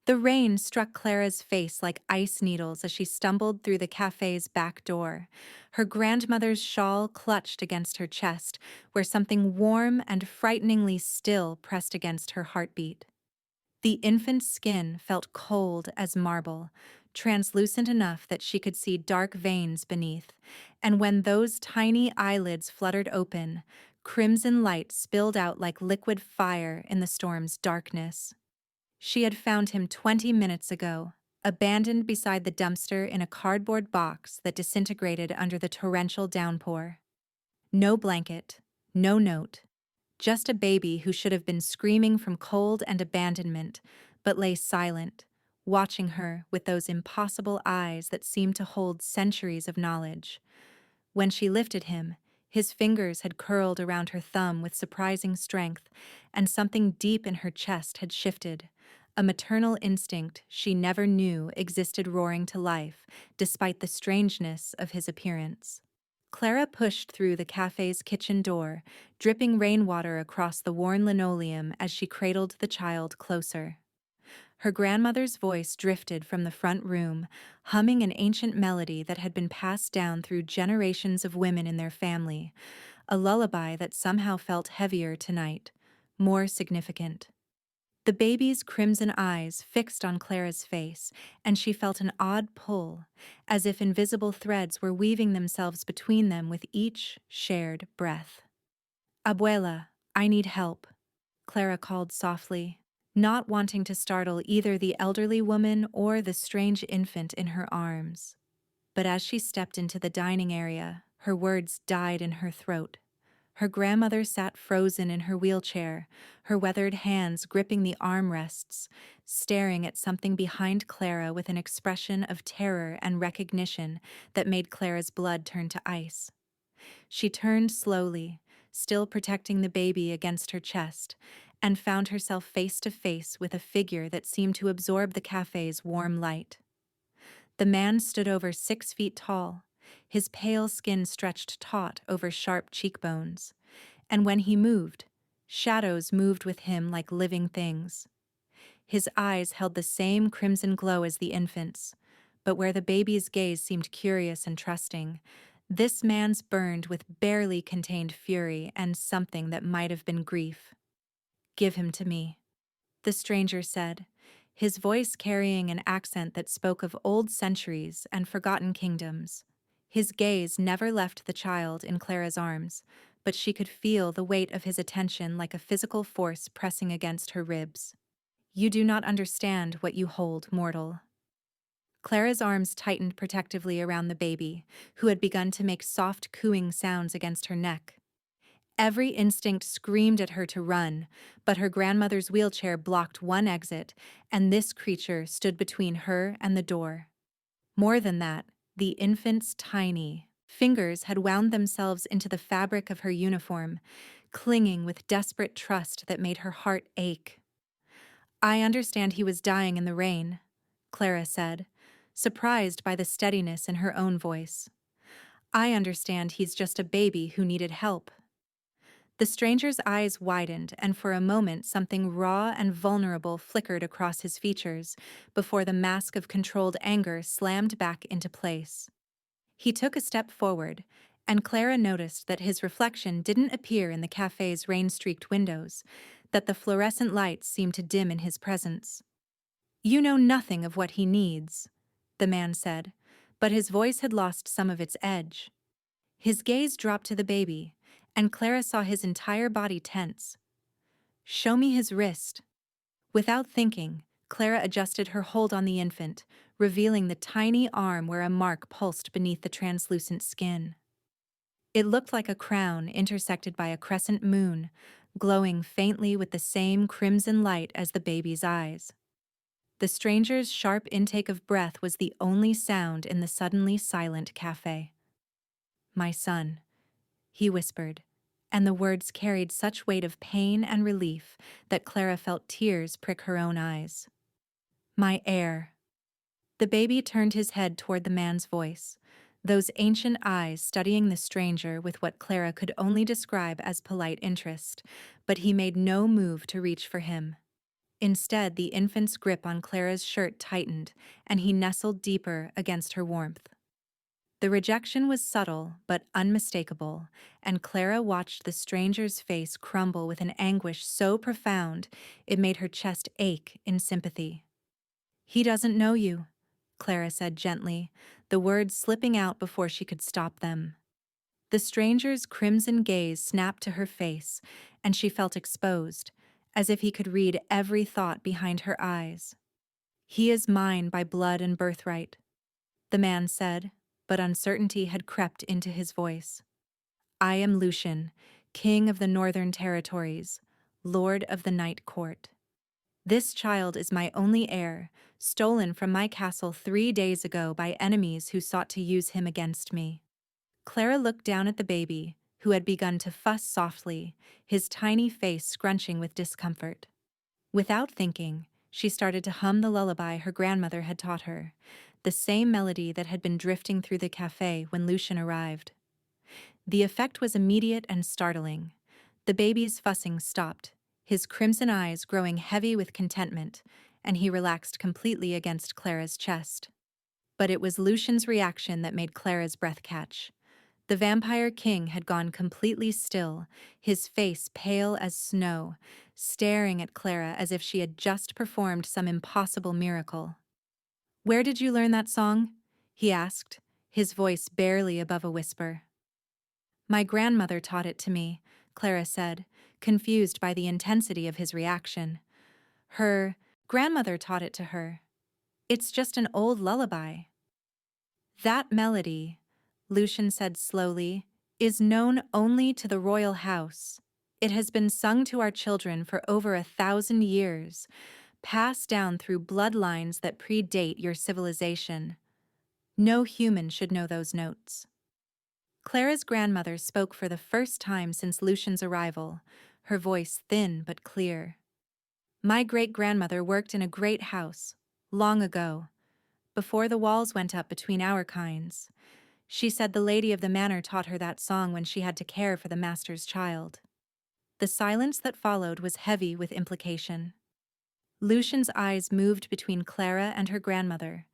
The rain struck Clara's face like ice needles as she stumbled through the cafe's back door. Her grandmother's shawl clutched against her chest, where something warm and frighteningly still pressed against her heartbeat. The infant's skin felt cold as marble, translucent enough that she could see dark veins beneath, and when those tiny eyelids fluttered open, crimson light spilled out like liquid fire in the storm's darkness. She had found him 20 minutes ago, abandoned beside the dumpster in a cardboard box that disintegrated under the torrential downpour. No blanket, no note, just a baby who should have been screaming from cold and abandonment, but lay silent, watching her with those impossible eyes that seemed to hold centuries of knowledge. When she lifted him, his fingers had curled around her thumb with surprising strength, and something deep in her chest had shifted. A maternal instinct she never knew existed roaring to life, despite the strangeness of his appearance. Clara pushed through the cafe's kitchen door, dripping rainwater across the worn linoleum as she cradled the child closer. Her grandmother's voice drifted from the front room, humming an ancient melody that had been passed down through generations of women in their family, a lullaby that somehow felt heavier tonight, more significant. The baby's crimson eyes fixed on Clara's face, and she felt an odd pull, as if invisible threads were weaving themselves between them with each shared breath. "Abuela, I need help," Clara called softly, not wanting to startle either the elderly woman or the strange infant in her arms. But as she stepped into the dining area, her words died in her throat. Her grandmother sat frozen in her wheelchair, her weathered hands gripping the armrests, staring at something behind Clara with an expression of terror and recognition that made Clara's blood turn to ice. She turned slowly, still protecting the baby against her chest, and found herself face to face with a figure that seemed to absorb the cafe's warm light. The man stood over 6 feet tall, his pale skin stretched taut over sharp cheekbones, and when he moved, shadows moved with him like living things. His eyes held the same crimson glow as the infant's, but where the baby's gaze seemed curious and trusting, this man's burned with barely contained fury and something that might have been grief. "Give him to me," the stranger said, his voice carrying an accent that spoke of old centuries and forgotten kingdoms. His gaze never left the child in Clara's arms, but she could feel the weight of his attention like a physical force pressing against her ribs. "You do not understand what you hold, mortal." Clara's arms tightened protectively around the baby, who had begun to make soft cooing sounds against her neck. Every instinct screamed at her to run, but her grandmother's wheelchair blocked one exit, and this creature stood between her and the door. More than that, the infant's tiny fingers had wound themselves into the fabric of her uniform, clinging with desperate trust that made her heart ache. "I understand he was dying in the rain," Clara said, surprised by the steadiness in her own voice. "I understand he's just a baby who needed help." The stranger's eyes widened, and for a moment something raw and vulnerable flickered across his features before the mask of controlled anger slammed back into place. He took a step forward, and Clara noticed that his reflection didn't appear in the cafe's rain-streaked windows, that the fluorescent lights seemed to dim in his presence. "You know nothing of what he needs," the man said, but his voice had lost some of its edge. His gaze dropped to the baby, and Clara saw his entire body tense. "Show me his wrist." Without thinking, Clara adjusted her hold on the infant, revealing the tiny arm where a mark pulsed beneath the translucent skin. It looked like a crown intersected by a crescent moon, glowing faintly with the same crimson light as the baby's eyes. The stranger's sharp intake of breath was the only sound in the suddenly silent cafe. "My son," he whispered, and the words carried such weight of pain and relief that Clara felt tears prick her own eyes. "My heir." The baby turned his head toward the man's voice, those ancient eyes studying the stranger with what Clara could only describe as polite interest, but he made no move to reach for him. Instead, the infant's grip on Clara's shirt tightened, and he nestled deeper against her warmth. The rejection was subtle but unmistakable, and Clara watched the stranger's face crumble with an anguish so profound it made her chest ache in sympathy. "He doesn't know you," Clara said gently, the words slipping out before she could stop them. The stranger's crimson gaze snapped to her face, and she felt exposed, as if he could read every thought behind her eyes. "He is mine by blood and birthright," the man said, but uncertainty had crept into his voice. "I am Lucian, king of the Northern Territories, lord of the Night Court. This child is my only heir, stolen from my castle 3 days ago by enemies who sought to use him against me." Clara looked down at the baby, who had begun to fuss softly, his tiny face scrunching with discomfort. Without thinking, she started to hum the lullaby her grandmother had taught her, the same melody that had been drifting through the cafe when Lucian arrived. The effect was immediate and startling. The baby's fussing stopped, his crimson eyes growing heavy with contentment, and he relaxed completely against Clara's chest. But it was Lucian's reaction that made Clara's breath catch. The vampire king had gone completely still, his face pale as snow, staring at Clara as if she had just performed some impossible miracle. "Where did you learn that song?" he asked, his voice barely above a whisper. "My grandmother taught it to me," Clara said, confused by the intensity of his reaction. Her grandmother taught it to her. "It's just an old lullaby." "That melody," Lucian said slowly, "is known only to the royal house. It has been sung to our children for over 1,000 years, passed down through bloodlines that predate your civilization. No human should know those notes." Clara's grandmother spoke for the first time since Lucian's arrival, her voice thin but clear. "My great-grandmother worked in a great house, long ago, before the walls went up between our kinds. She said the lady of the manor taught her that song when she had to care for the master's child." The silence that followed was heavy with implication. Lucian's eyes moved between Clara and her grandmother,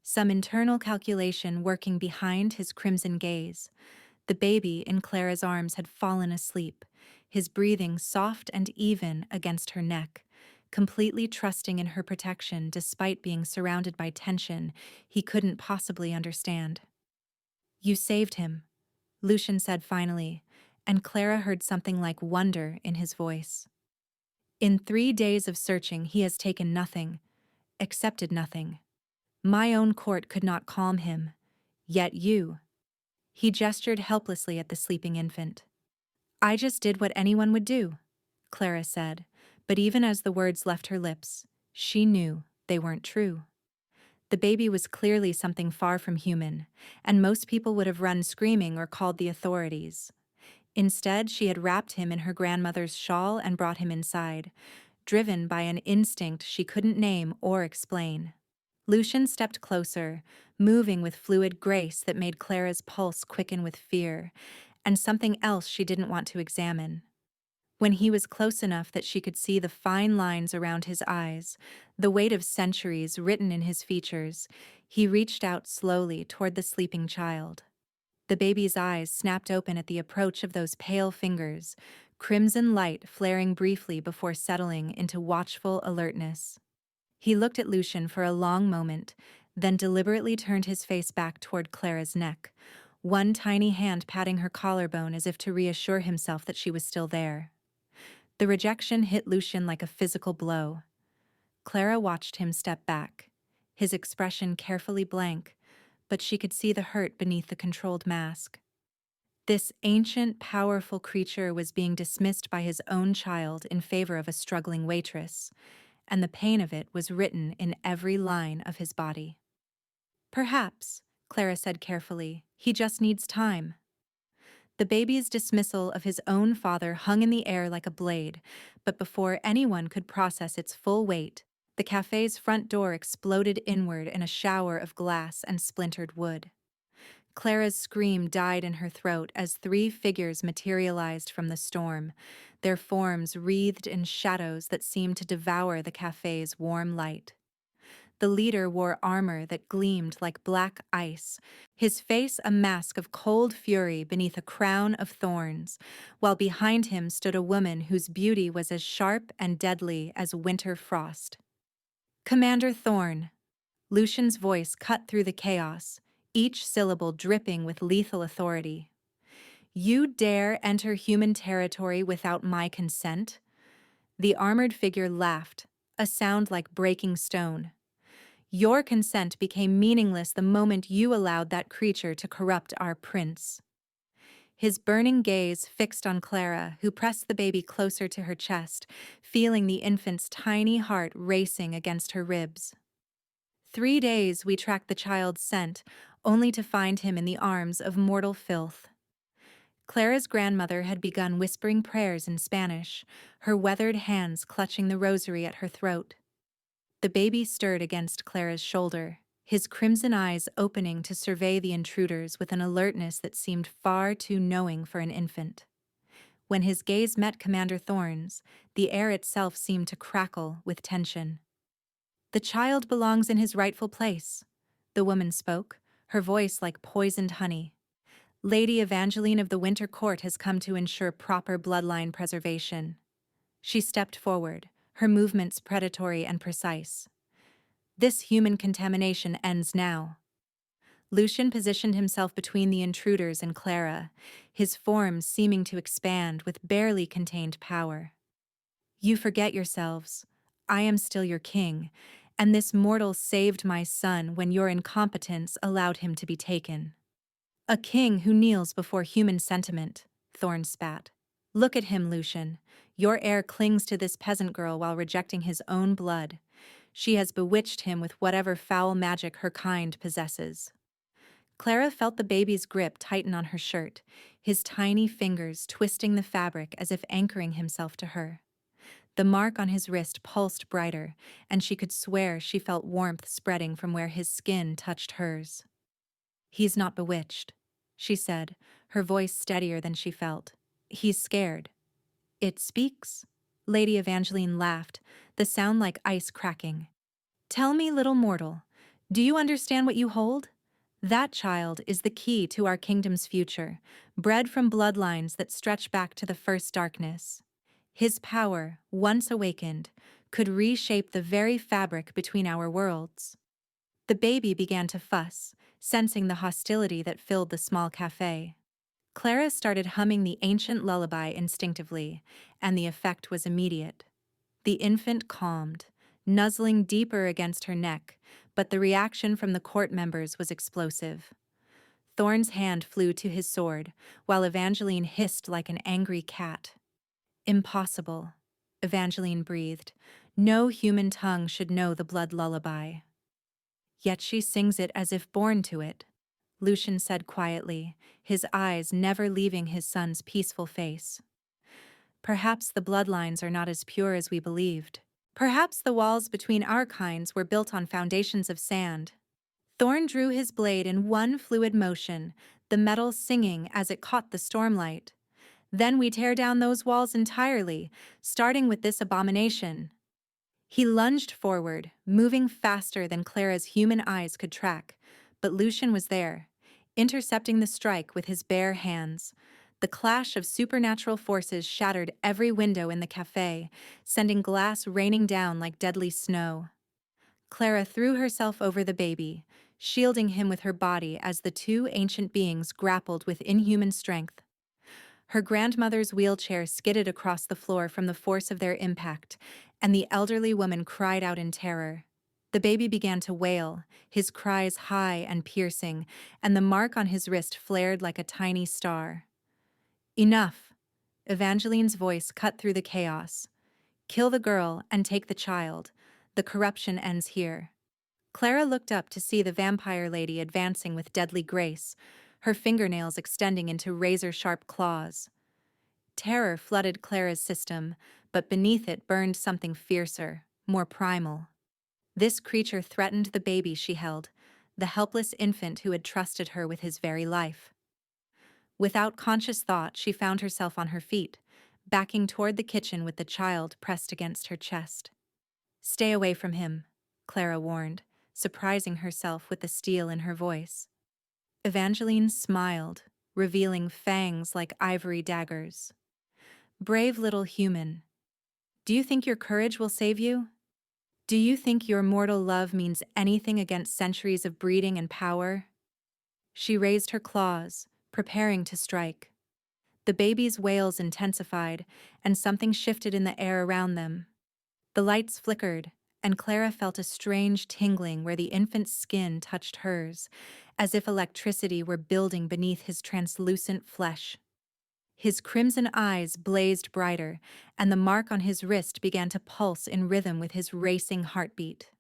some internal calculation working behind his crimson gaze. The baby in Clara's arms had fallen asleep, his breathing soft and even against her neck, completely trusting in her protection despite being surrounded by tension he couldn't possibly understand. "You saved him," Lucian said finally, and Clara heard something like wonder in his voice. "In 3 days of searching, he has taken nothing, accepted nothing. My own court could not calm him, yet you—" He gestured helplessly at the sleeping infant. "I just did what anyone would do," Clara said, but even as the words left her lips, she knew they weren't true. The baby was clearly something far from human, and most people would have run screaming or called the authorities. Instead, she had wrapped him in her grandmother's shawl and brought him inside, driven by an instinct she couldn't name or explain. Lucian stepped closer, moving with fluid grace that made Clara's pulse quicken with fear, and something else she didn't want to examine. When he was close enough that she could see the fine lines around his eyes, the weight of centuries written in his features, he reached out slowly toward the sleeping child. The baby's eyes snapped open at the approach of those pale fingers, crimson light flaring briefly before settling into watchful alertness. He looked at Lucian for a long moment, then deliberately turned his face back toward Clara's neck, one tiny hand patting her collarbone as if to reassure himself that she was still there. The rejection hit Lucian like a physical blow. Clara watched him step back, his expression carefully blank, but she could see the hurt beneath the controlled mask. This ancient, powerful creature was being dismissed by his own child in favor of a struggling waitress, and the pain of it was written in every line of his body. "Perhaps," Clara said carefully, "he just needs time." The baby's dismissal of his own father hung in the air like a blade, but before anyone could process its full weight, the cafe's front door exploded inward in a shower of glass and splintered wood. Clara's scream died in her throat as three figures materialized from the storm, their forms wreathed in shadows that seemed to devour the cafe's warm light. The leader wore armor that gleamed like black ice, his face a mask of cold fury beneath a crown of thorns, while behind him stood a woman whose beauty was as sharp and deadly as winter frost. Commander Thorn. Lucian's voice cut through the chaos, each syllable dripping with lethal authority. You dare enter human territory without my consent? The armored figure laughed, a sound like breaking stone. Your consent became meaningless the moment you allowed that creature to corrupt our prince. His burning gaze fixed on Clara, who pressed the baby closer to her chest, feeling the infant's tiny heart racing against her ribs. 3 days we tracked the child's scent, only to find him in the arms of mortal filth. Clara's grandmother had begun whispering prayers in Spanish, her weathered hands clutching the rosary at her throat. The baby stirred against Clara's shoulder, his crimson eyes opening to survey the intruders with an alertness that seemed far too knowing for an infant. When his gaze met Commander Thorne's, the air itself seemed to crackle with tension. The child belongs in his rightful place, the woman spoke, her voice like poisoned honey. Lady Evangeline of the Winter Court has come to ensure proper bloodline preservation. She stepped forward, her movements predatory and precise. This human contamination ends now. Lucian positioned himself between the intruders and Clara, his form seeming to expand with barely contained power. You forget yourselves. I am still your king, and this mortal saved my son when your incompetence allowed him to be taken. A king who kneels before human sentiment, Thorn spat. Look at him, Lucian. Your heir clings to this peasant girl while rejecting his own blood. She has bewitched him with whatever foul magic her kind possesses. Clara felt the baby's grip tighten on her shirt, his tiny fingers twisting the fabric as if anchoring himself to her. The mark on his wrist pulsed brighter, and she could swear she felt warmth spreading from where his skin touched hers. He's not bewitched, she said, her voice steadier than she felt. He's scared. It speaks? Lady Evangeline laughed, the sound like ice cracking. Tell me, little mortal, do you understand what you hold? That child is the key to our kingdom's future, bred from bloodlines that stretch back to the first darkness. His power, once awakened, could reshape the very fabric between our worlds. The baby began to fuss, sensing the hostility that filled the small cafe. Clara started humming the ancient lullaby instinctively, and the effect was immediate. The infant calmed, nuzzling deeper against her neck, but the reaction from the court members was explosive. Thorn's hand flew to his sword, while Evangeline hissed like an angry cat. Impossible, Evangeline breathed. No human tongue should know the blood lullaby. Yet she sings it as if born to it, Lucian said quietly, his eyes never leaving his son's peaceful face. Perhaps the bloodlines are not as pure as we believed. Perhaps the walls between our kinds were built on foundations of sand. Thorn drew his blade in one fluid motion, the metal singing as it caught the stormlight. Then we tear down those walls entirely, starting with this abomination. He lunged forward, moving faster than Clara's human eyes could track, but Lucian was there, intercepting the strike with his bare hands. The clash of supernatural forces shattered every window in the cafe, sending glass raining down like deadly snow. Clara threw herself over the baby, shielding him with her body as the two ancient beings grappled with inhuman strength. Her grandmother's wheelchair skidded across the floor from the force of their impact, and the elderly woman cried out in terror. The baby began to wail, his cries high and piercing, and the mark on his wrist flared like a tiny star. Enough! Evangeline's voice cut through the chaos. Kill the girl and take the child. The corruption ends here. Clara looked up to see the vampire lady advancing with deadly grace, her fingernails extending into razor-sharp claws. Terror flooded Clara's system, but beneath it burned something fiercer, more primal. This creature threatened the baby she held, the helpless infant who had trusted her with his very life. Without conscious thought, she found herself on her feet, backing toward the kitchen with the child pressed against her chest. "Stay away from him," Clara warned, surprising herself with the steel in her voice. Evangeline smiled, revealing fangs like ivory daggers. "Brave little human. Do you think your courage will save you? Do you think your mortal love means anything against centuries of breeding and power?" She raised her claws, preparing to strike. The baby's wails intensified, and something shifted in the air around them. The lights flickered, and Clara felt a strange tingling where the infant's skin touched hers, as if electricity were building beneath his translucent flesh. His crimson eyes blazed brighter, and the mark on his wrist began to pulse in rhythm with his racing heartbeat.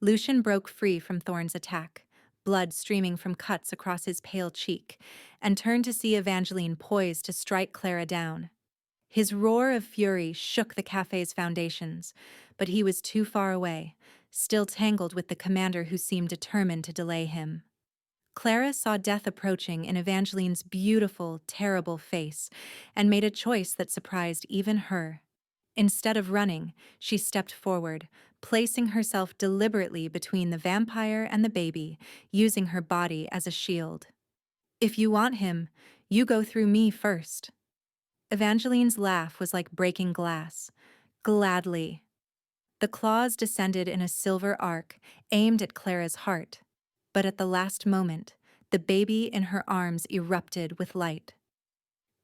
Lucian broke free from Thorn's attack, blood streaming from cuts across his pale cheek, and turned to see Evangeline poised to strike Clara down. His roar of fury shook the cafe's foundations, but he was too far away, still tangled with the commander who seemed determined to delay him. Clara saw death approaching in Evangeline's beautiful, terrible face, and made a choice that surprised even her. Instead of running, she stepped forward, placing herself deliberately between the vampire and the baby, using her body as a shield. "If you want him, you go through me first." Evangeline's laugh was like breaking glass. "Gladly." The claws descended in a silver arc, aimed at Clara's heart. But at the last moment, the baby in her arms erupted with light.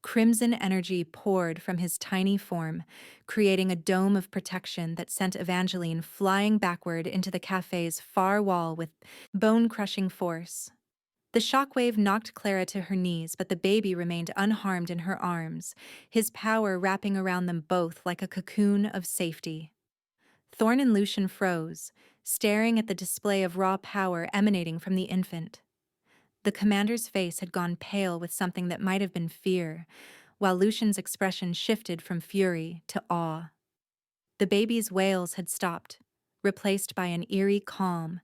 Crimson energy poured from his tiny form, creating a dome of protection that sent Evangeline flying backward into the cafe's far wall with bone-crushing force. The shockwave knocked Clara to her knees, but the baby remained unharmed in her arms, his power wrapping around them both like a cocoon of safety. Thorn and Lucian froze, staring at the display of raw power emanating from the infant. The commander's face had gone pale with something that might have been fear, while Lucian's expression shifted from fury to awe. The baby's wails had stopped, replaced by an eerie calm,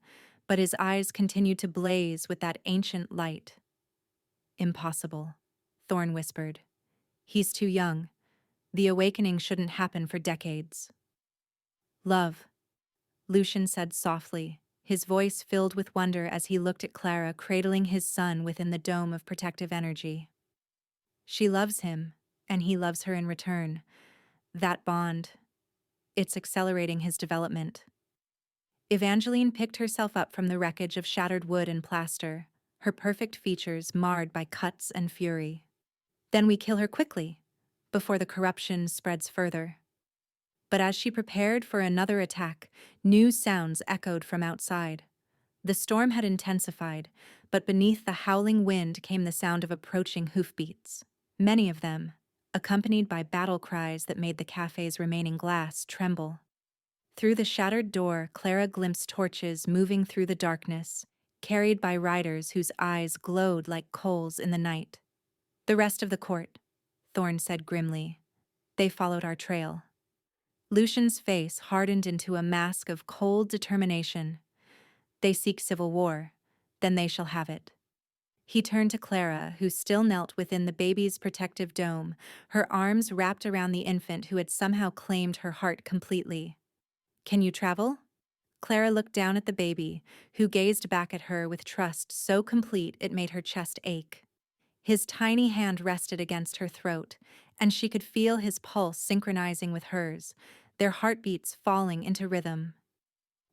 but his eyes continued to blaze with that ancient light. "Impossible," Thorn whispered. "He's too young. The awakening shouldn't happen for decades." "Love," Lucian said softly, his voice filled with wonder as he looked at Clara cradling his son within the dome of protective energy. "She loves him, and he loves her in return. That bond, it's accelerating his development." Evangeline picked herself up from the wreckage of shattered wood and plaster, her perfect features marred by cuts and fury. "Then we kill her quickly, before the corruption spreads further." But as she prepared for another attack, new sounds echoed from outside. The storm had intensified, but beneath the howling wind came the sound of approaching hoofbeats. Many of them, accompanied by battle cries that made the cafe's remaining glass tremble. Through the shattered door, Clara glimpsed torches moving through the darkness, carried by riders whose eyes glowed like coals in the night. "The rest of the court," Thorn said grimly. "They followed our trail." Lucian's face hardened into a mask of cold determination. "They seek civil war, then they shall have it." He turned to Clara, who still knelt within the baby's protective dome, her arms wrapped around the infant who had somehow claimed her heart completely. "Can you travel?" Clara looked down at the baby, who gazed back at her with trust so complete it made her chest ache. His tiny hand rested against her throat, and she could feel his pulse synchronizing with hers, their heartbeats falling into rhythm.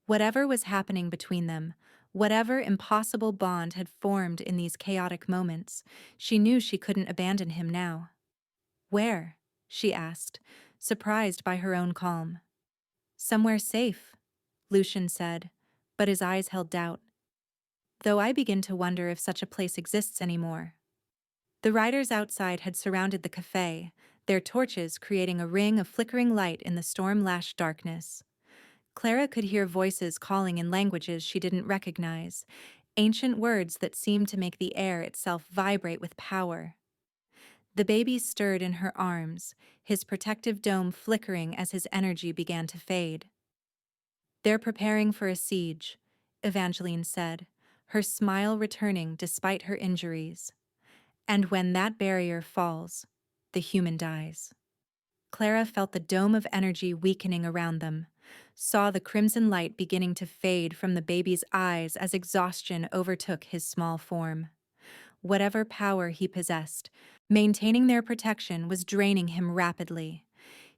Whatever was happening between them, whatever impossible bond had formed in these chaotic moments, she knew she couldn't abandon him now. "Where?" she asked, surprised by her own calm. "Somewhere safe," Lucian said, but his eyes held doubt. "Though I begin to wonder if such a place exists anymore." The riders outside had surrounded the cafe, their torches creating a ring of flickering light in the storm-lashed darkness. Clara could hear voices calling in languages she didn't recognize, ancient words that seemed to make the air itself vibrate with power. The baby stirred in her arms, his protective dome flickering as his energy began to fade. "They're preparing for a siege," Evangeline said, her smile returning despite her injuries. And when that barrier falls, the human dies. Clara felt the dome of energy weakening around them, saw the crimson light beginning to fade from the baby's eyes as exhaustion overtook his small form. Whatever power he possessed, maintaining their protection was draining him rapidly.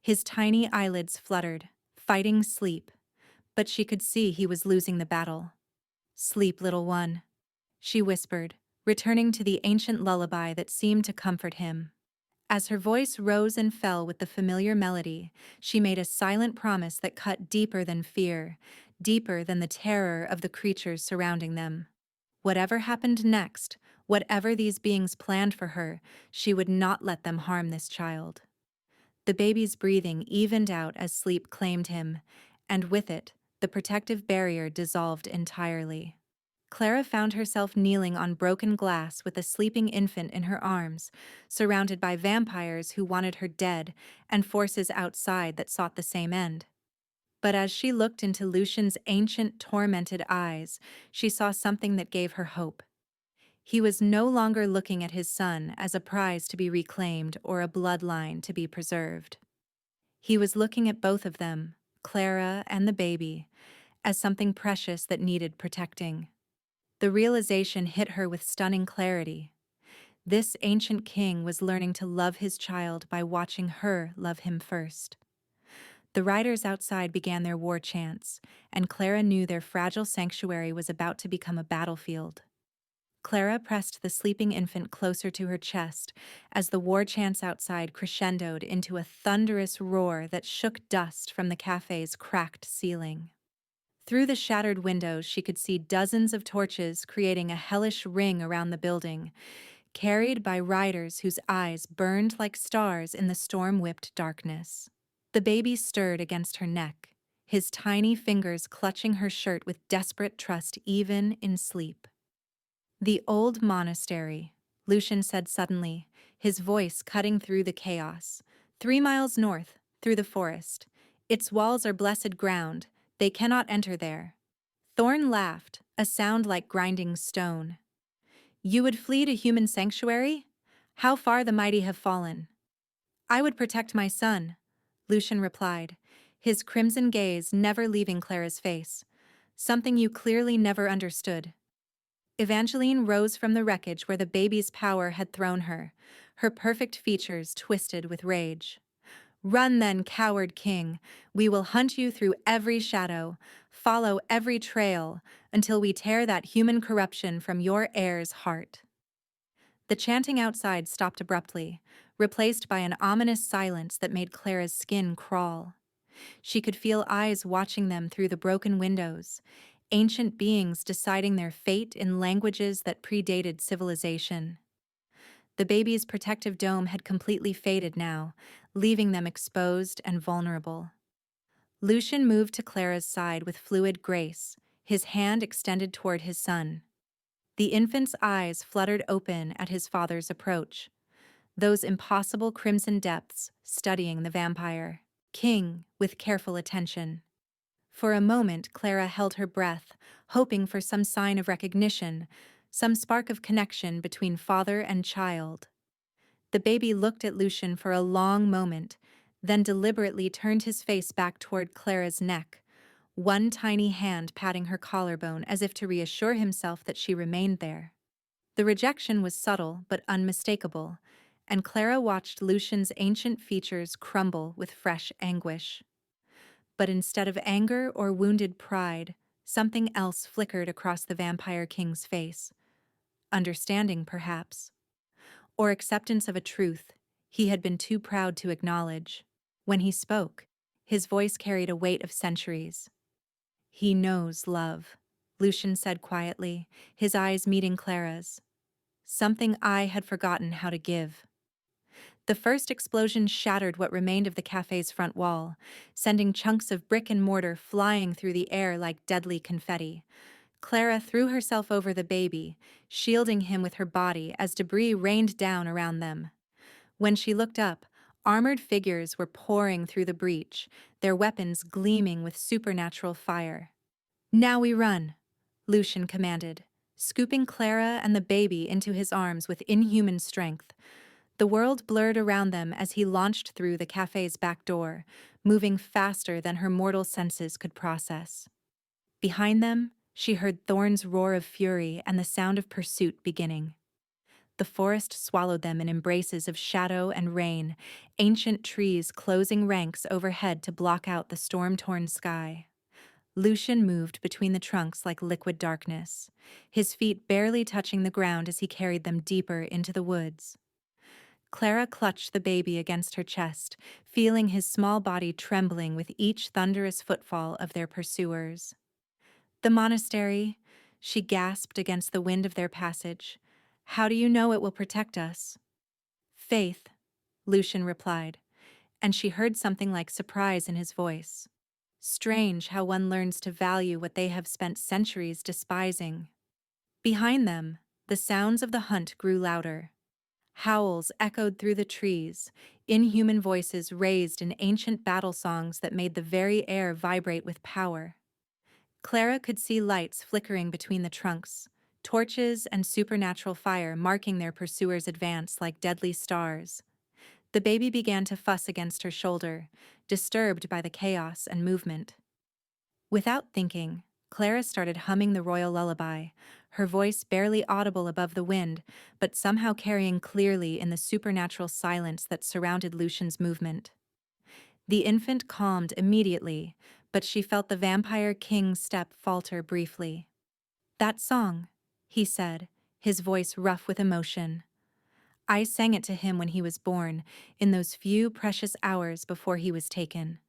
His tiny eyelids fluttered, fighting sleep, but she could see he was losing the battle. "Sleep, little one," she whispered, returning to the ancient lullaby that seemed to comfort him. As her voice rose and fell with the familiar melody, she made a silent promise that cut deeper than fear, deeper than the terror of the creatures surrounding them. Whatever happened next, whatever these beings planned for her, she would not let them harm this child. The baby's breathing evened out as sleep claimed him, and with it, the protective barrier dissolved entirely. Clara found herself kneeling on broken glass with a sleeping infant in her arms, surrounded by vampires who wanted her dead and forces outside that sought the same end. But as she looked into Lucian's ancient, tormented eyes, she saw something that gave her hope. He was no longer looking at his son as a prize to be reclaimed or a bloodline to be preserved. He was looking at both of them, Clara and the baby, as something precious that needed protecting. The realization hit her with stunning clarity. This ancient king was learning to love his child by watching her love him first. The riders outside began their war chants, and Clara knew their fragile sanctuary was about to become a battlefield. Clara pressed the sleeping infant closer to her chest as the war chants outside crescendoed into a thunderous roar that shook dust from the cafe's cracked ceiling. Through the shattered windows, she could see dozens of torches creating a hellish ring around the building, carried by riders whose eyes burned like stars in the storm-whipped darkness. The baby stirred against her neck, his tiny fingers clutching her shirt with desperate trust even in sleep. "The old monastery," Lucian said suddenly, his voice cutting through the chaos. "3 miles north, through the forest. Its walls are blessed ground. They cannot enter there." Thorn laughed, a sound like grinding stone. "You would flee to human sanctuary? How far the mighty have fallen." "I would protect my son," Lucian replied, his crimson gaze never leaving Clara's face. "Something you clearly never understood." Evangeline rose from the wreckage where the baby's power had thrown her, her perfect features twisted with rage. "Run then, coward king. We will hunt you through every shadow, follow every trail, until we tear that human corruption from your heir's heart." The chanting outside stopped abruptly, replaced by an ominous silence that made Clara's skin crawl. She could feel eyes watching them through the broken windows, ancient beings deciding their fate in languages that predated civilization. The baby's protective dome had completely faded now, leaving them exposed and vulnerable. Lucian moved to Clara's side with fluid grace, his hand extended toward his son. The infant's eyes fluttered open at his father's approach, those impossible crimson depths studying the vampire king with careful attention. For a moment, Clara held her breath, hoping for some sign of recognition, some spark of connection between father and child. The baby looked at Lucian for a long moment, then deliberately turned his face back toward Clara's neck, one tiny hand patting her collarbone as if to reassure himself that she remained there. The rejection was subtle but unmistakable, and Clara watched Lucian's ancient features crumble with fresh anguish. But instead of anger or wounded pride, something else flickered across the Vampire King's face. Understanding, perhaps. Or acceptance of a truth he had been too proud to acknowledge. When he spoke, his voice carried a weight of centuries. "He knows love," Lucian said quietly, his eyes meeting Clara's. "Something I had forgotten how to give." The first explosion shattered what remained of the cafe's front wall, sending chunks of brick and mortar flying through the air like deadly confetti. Clara threw herself over the baby, shielding him with her body as debris rained down around them. When she looked up, armored figures were pouring through the breach, their weapons gleaming with supernatural fire. "Now we run," Lucian commanded, scooping Clara and the baby into his arms with inhuman strength. The world blurred around them as he launched through the cafe's back door, moving faster than her mortal senses could process. Behind them, she heard Thorn's roar of fury and the sound of pursuit beginning. The forest swallowed them in embraces of shadow and rain, ancient trees closing ranks overhead to block out the storm-torn sky. Lucian moved between the trunks like liquid darkness, his feet barely touching the ground as he carried them deeper into the woods. Clara clutched the baby against her chest, feeling his small body trembling with each thunderous footfall of their pursuers. The monastery, she gasped against the wind of their passage. How do you know it will protect us? Faith, Lucian replied, and she heard something like surprise in his voice. Strange how one learns to value what they have spent centuries despising. Behind them, the sounds of the hunt grew louder. Howls echoed through the trees, inhuman voices raised in ancient battle songs that made the very air vibrate with power. Clara could see lights flickering between the trunks, torches and supernatural fire marking their pursuers' advance like deadly stars. The baby began to fuss against her shoulder, disturbed by the chaos and movement. Without thinking, Clara started humming the royal lullaby, her voice barely audible above the wind, but somehow carrying clearly in the supernatural silence that surrounded Lucian's movement. The infant calmed immediately, but she felt the vampire king's step falter briefly. That song, he said, his voice rough with emotion. I sang it to him when he was born, in those few precious hours before he was taken.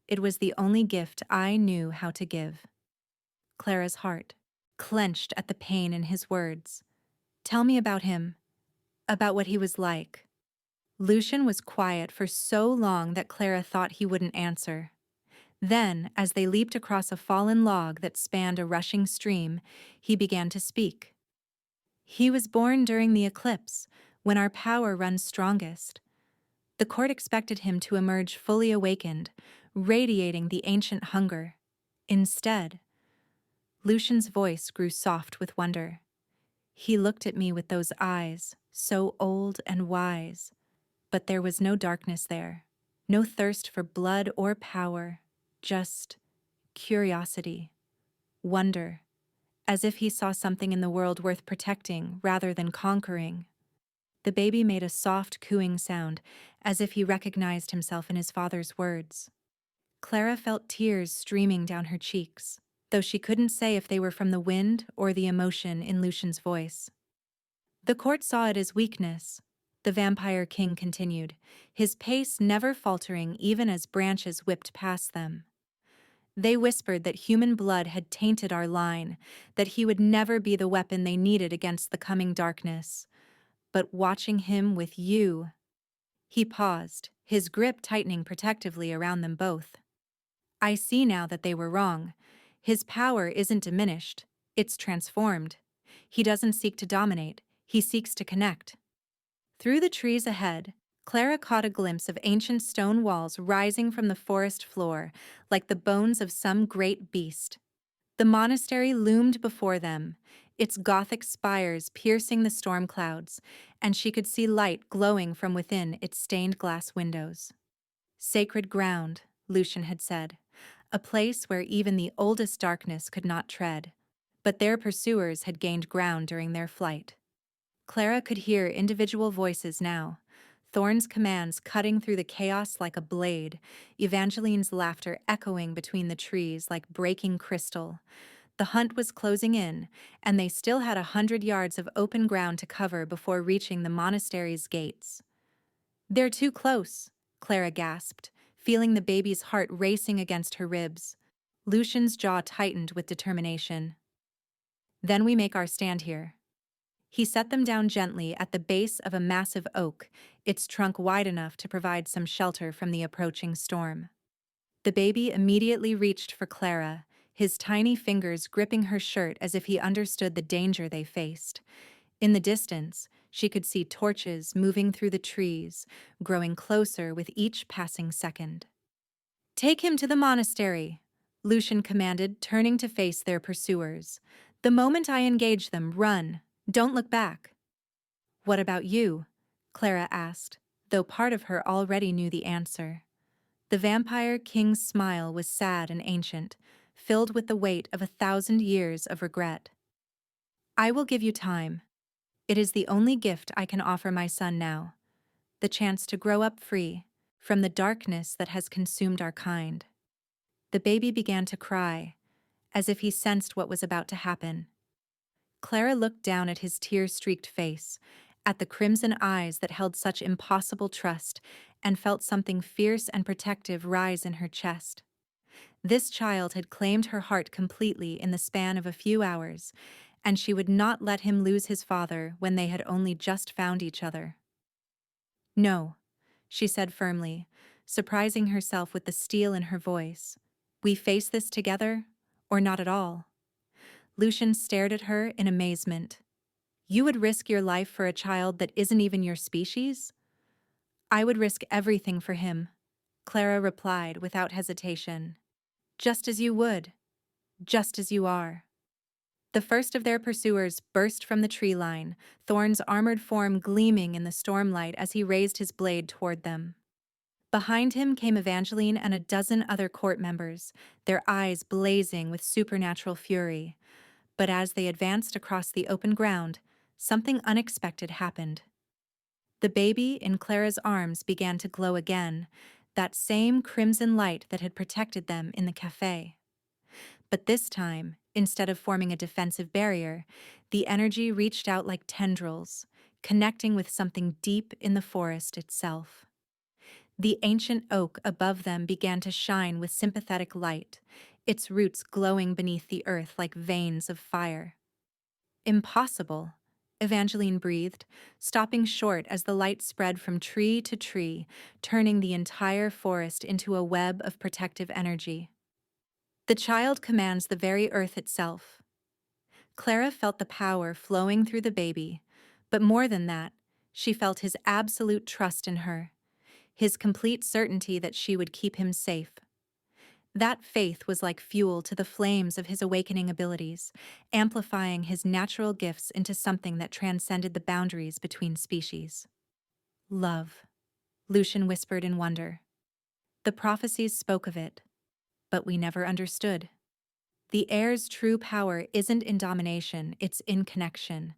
It was the only gift I knew how to give. Clara's heart clenched at the pain in his words. Tell me about him, about what he was like. Lucian was quiet for so long that Clara thought he wouldn't answer. Then, as they leaped across a fallen log that spanned a rushing stream, he began to speak. He was born during the eclipse, when our power runs strongest. The court expected him to emerge fully awakened, radiating the ancient hunger. Instead, Lucian's voice grew soft with wonder. He looked at me with those eyes, so old and wise, but there was no darkness there, no thirst for blood or power, just curiosity, wonder, as if he saw something in the world worth protecting rather than conquering. The baby made a soft cooing sound, as if he recognized himself in his father's words. Clara felt tears streaming down her cheeks, though she couldn't say if they were from the wind or the emotion in Lucian's voice. The court saw it as weakness, the vampire king continued, his pace never faltering even as branches whipped past them. They whispered that human blood had tainted our line, that he would never be the weapon they needed against the coming darkness. But watching him with you... He paused, his grip tightening protectively around them both. I see now that they were wrong. His power isn't diminished, it's transformed. He doesn't seek to dominate, he seeks to connect. Through the trees ahead, Clara caught a glimpse of ancient stone walls rising from the forest floor, like the bones of some great beast. The monastery loomed before them, its Gothic spires piercing the storm clouds, and she could see light glowing from within its stained glass windows. Sacred ground, Lucian had said, a place where even the oldest darkness could not tread. But their pursuers had gained ground during their flight. Clara could hear individual voices now, Thorn's commands cutting through the chaos like a blade, Evangeline's laughter echoing between the trees like breaking crystal. The hunt was closing in, and they still had 100 yards of open ground to cover before reaching the monastery's gates. They're too close, Clara gasped, feeling the baby's heart racing against her ribs. Lucian's jaw tightened with determination. Then we make our stand here. He set them down gently at the base of a massive oak, its trunk wide enough to provide some shelter from the approaching storm. The baby immediately reached for Clara, his tiny fingers gripping her shirt as if he understood the danger they faced. In the distance, she could see torches moving through the trees, growing closer with each passing second. Take him to the monastery, Lucian commanded, turning to face their pursuers. The moment I engage them, run. Don't look back. What about you? Clara asked, though part of her already knew the answer. The vampire king's smile was sad and ancient, filled with the weight of 1,000 years of regret. I will give you time. It is the only gift I can offer my son now, the chance to grow up free from the darkness that has consumed our kind. The baby began to cry, as if he sensed what was about to happen. Clara looked down at his tear-streaked face, at the crimson eyes that held such impossible trust, and felt something fierce and protective rise in her chest. This child had claimed her heart completely in the span of a few hours, and she would not let him lose his father when they had only just found each other. No, she said firmly, surprising herself with the steel in her voice. We face this together, or not at all. Lucian stared at her in amazement. You would risk your life for a child that isn't even your species? I would risk everything for him, Clara replied without hesitation. Just as you would. Just as you are. The first of their pursuers burst from the tree line, Thorn's armored form gleaming in the stormlight as he raised his blade toward them. Behind him came Evangeline and a dozen other court members, their eyes blazing with supernatural fury. But as they advanced across the open ground, something unexpected happened. The baby in Clara's arms began to glow again, that same crimson light that had protected them in the cafe. But this time, instead of forming a defensive barrier, the energy reached out like tendrils, connecting with something deep in the forest itself. The ancient oak above them began to shine with sympathetic light, its roots glowing beneath the earth like veins of fire. Impossible, Evangeline breathed, stopping short as the light spread from tree to tree, turning the entire forest into a web of protective energy. The child commands the very earth itself. Clara felt the power flowing through the baby, but more than that, she felt his absolute trust in her, his complete certainty that she would keep him safe. That faith was like fuel to the flames of his awakening abilities, amplifying his natural gifts into something that transcended the boundaries between species. Love, Lucian whispered in wonder. The prophecies spoke of it, but we never understood. The heir's true power isn't in domination, it's in connection.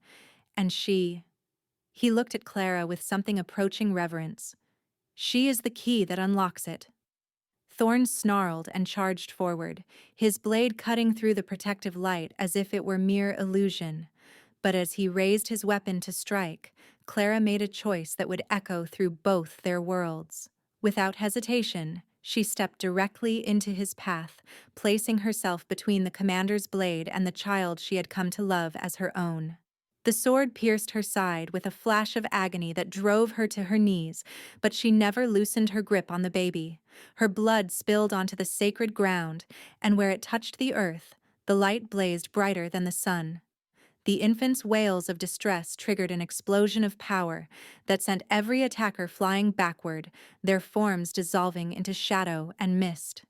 And he looked at Clara with something approaching reverence. She is the key that unlocks it. Thorn snarled and charged forward, his blade cutting through the protective light as if it were mere illusion. But as he raised his weapon to strike, Clara made a choice that would echo through both their worlds. Without hesitation, she stepped directly into his path, placing herself between the commander's blade and the child she had come to love as her own. The sword pierced her side with a flash of agony that drove her to her knees, but she never loosened her grip on the baby. Her blood spilled onto the sacred ground, and where it touched the earth, the light blazed brighter than the sun. The infant's wails of distress triggered an explosion of power that sent every attacker flying backward, their forms dissolving into shadow and mist.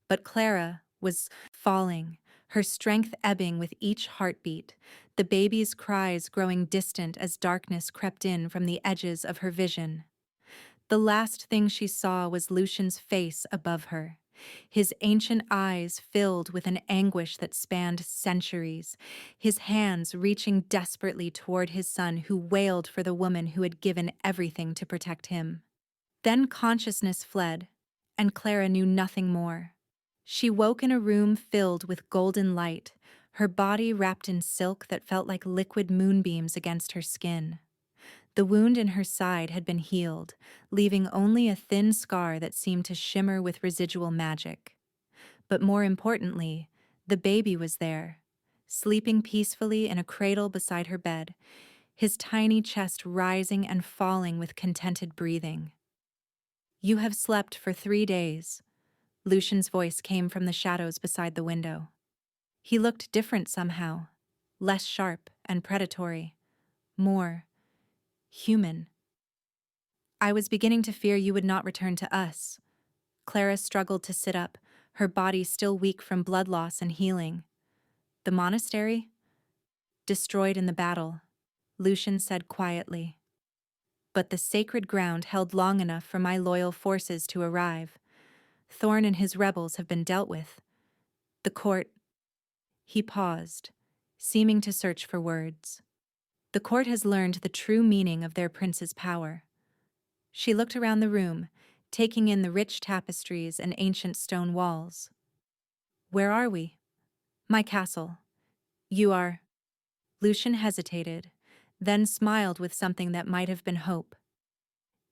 But Clara was falling, her strength ebbing with each heartbeat, the baby's cries growing distant as darkness crept in from the edges of her vision. The last thing she saw was Lucian's face above her, his ancient eyes filled with an anguish that spanned centuries, his hands reaching desperately toward his son who wailed for the woman who had given everything to protect him. Then consciousness fled, and Clara knew nothing more. She woke in a room filled with golden light, her body wrapped in silk that felt like liquid moonbeams against her skin. The wound in her side had been healed, leaving only a thin scar that seemed to shimmer with residual magic. But more importantly, the baby was there, sleeping peacefully in a cradle beside her bed, his tiny chest rising and falling with contented breathing. You have slept for 3 days. Lucian's voice came from the shadows beside the window. He looked different somehow, less sharp and predatory, more human. I was beginning to fear you would not return to us. Clara struggled to sit up, her body still weak from blood loss and healing. The monastery? destroyed in the battle, Lucian said quietly. But the sacred ground held long enough for my loyal forces to arrive. Thorn and his rebels have been dealt with. The court. He paused, seeming to search for words. The court has learned the true meaning of their prince's power. She looked around the room, taking in the rich tapestries and ancient stone walls. Where are we? My castle. You are. Lucian hesitated, then smiled with something that might have been hope.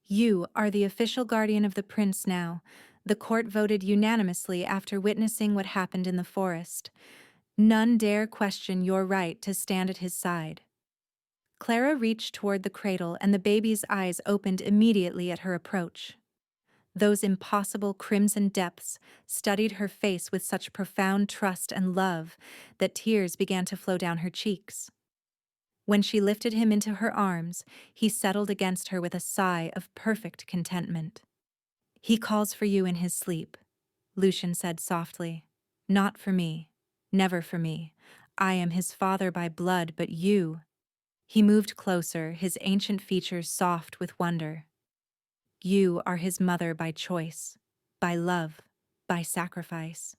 You are the official guardian of the prince now. The court voted unanimously after witnessing what happened in the forest. None dare question your right to stand at his side. Clara reached toward the cradle and the baby's eyes opened immediately at her approach. Those impossible crimson depths studied her face with such profound trust and love that tears began to flow down her cheeks. When she lifted him into her arms, he settled against her with a sigh of perfect contentment. He calls for you in his sleep, Lucian said softly. Not for me. Never for me. I am his father by blood, but you. He moved closer, his ancient features soft with wonder. You are his mother by choice, by love, by sacrifice.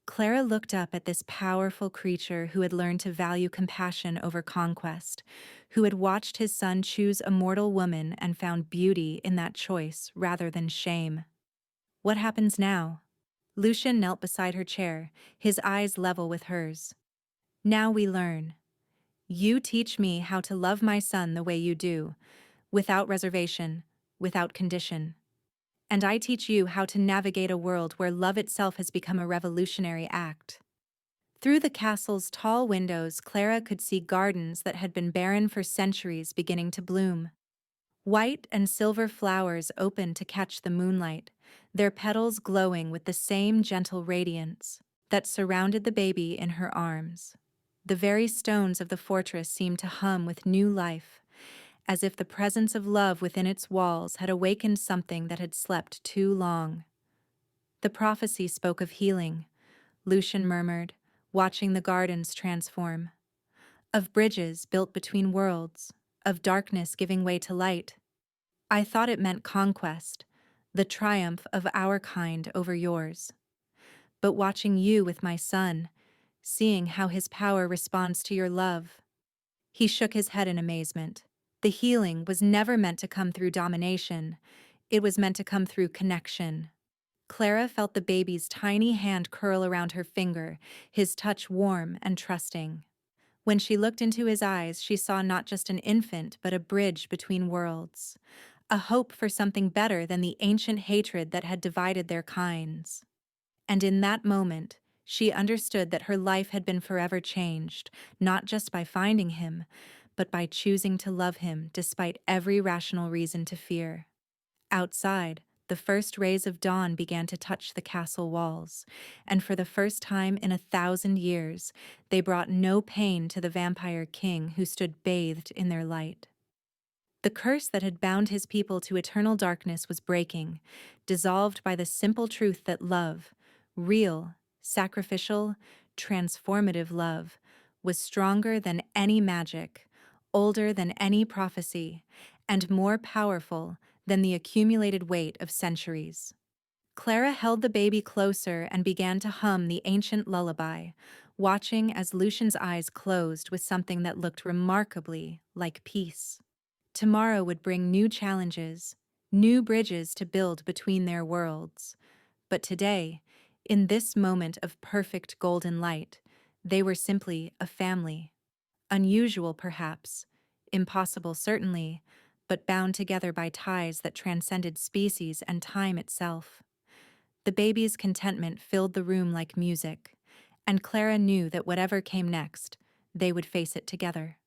Clara looked up at this powerful creature who had learned to value compassion over conquest, who had watched his son choose a mortal woman and found beauty in that choice rather than shame. What happens now? Lucian knelt beside her chair, his eyes level with hers. Now we learn. You teach me how to love my son the way you do, without reservation, without condition. And I teach you how to navigate a world where love itself has become a revolutionary act. Through the castle's tall windows, Clara could see gardens that had been barren for centuries beginning to bloom. White and silver flowers opened to catch the moonlight, their petals glowing with the same gentle radiance that surrounded the baby in her arms. The very stones of the fortress seemed to hum with new life, as if the presence of love within its walls had awakened something that had slept too long. The prophecy spoke of healing, Lucian murmured, watching the gardens transform. Of bridges built between worlds, of darkness giving way to light. I thought it meant conquest, the triumph of our kind over yours. But watching you with my son, seeing how his power responds to your love. He shook his head in amazement. The healing was never meant to come through domination. It was meant to come through connection. Clara felt the baby's tiny hand curl around her finger, his touch warm and trusting. When she looked into his eyes, she saw not just an infant, but a bridge between worlds. A hope for something better than the ancient hatred that had divided their kinds. And in that moment, she understood that her life had been forever changed, not just by finding him, but by choosing to love him despite every rational reason to fear. Outside, the first rays of dawn began to touch the castle walls, and for the first time in 1,000 years, they brought no pain to the vampire king who stood bathed in their light. The curse that had bound his people to eternal darkness was breaking, dissolved by the simple truth that love, real, sacrificial, transformative love, was stronger than any magic, older than any prophecy, and more powerful than the accumulated weight of centuries. Clara held the baby closer and began to hum the ancient lullaby, watching as Lucian's eyes closed with something that looked remarkably like peace. Tomorrow would bring new challenges, new bridges to build between their worlds. But today, in this moment of perfect golden light, they were simply a family. Unusual, perhaps, impossible certainly, but bound together by ties that transcended species and time itself. The baby's contentment filled the room like music, and Clara knew that whatever came next, they would face it together.